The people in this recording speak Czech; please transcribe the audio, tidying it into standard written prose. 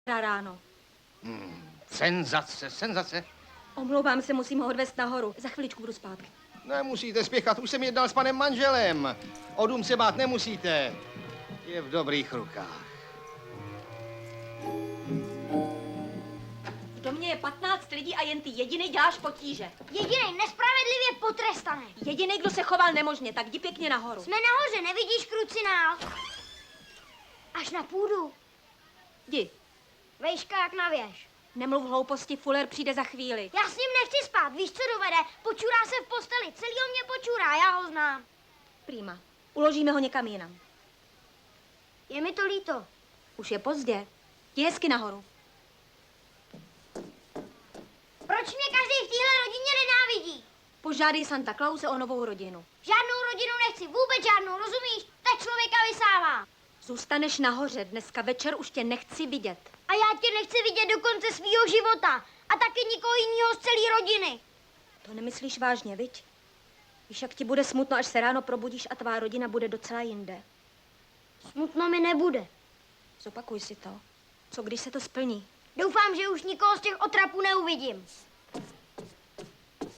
ráno. Senzace, senzace. Omlouvám se, musím ho odvést nahoru. Za chviličku budu zpátky. Nemusíte spěchat, už jsem jednal s panem manželem. O dům se bát nemusíte. Je v dobrých rukách. V domě je 15 lidí a jen ty jediný děláš potíže. Jedinej nespravedlivě potrestaný. Jediný, kdo se choval nemožně, tak jdi pěkně nahoru. Jsme nahoře, nevidíš krucinál? Až na půdu. Jdi. Vejška jak na věž. Nemluv hlouposti, Fuller přijde za chvíli. Já s ním nechci spát, víš, co dovede? Počurá se v posteli, celýho mě počurá, já ho znám. Prýma. Uložíme ho někam jinam. Je mi to líto. Už je pozdě. Jdi hezky nahoru. Proč mě každý v téhle rodině nenávidí? Požádej Santa Clause o novou rodinu. Žádnou rodinu nechci, vůbec žádnou, rozumíš? Ta člověka vysává. Zůstaneš nahoře, dneska večer už tě nechci vidět. A já tě nechci vidět do konce svýho života. A taky nikoho jiného z celé rodiny. To nemyslíš vážně, viď? Víš, jak ti bude smutno, až se ráno probudíš a tvá rodina bude docela jinde. Smutno mi nebude. Zopakuj si to. Co když se to splní? Doufám, že už nikoho z těch otrapů neuvidím.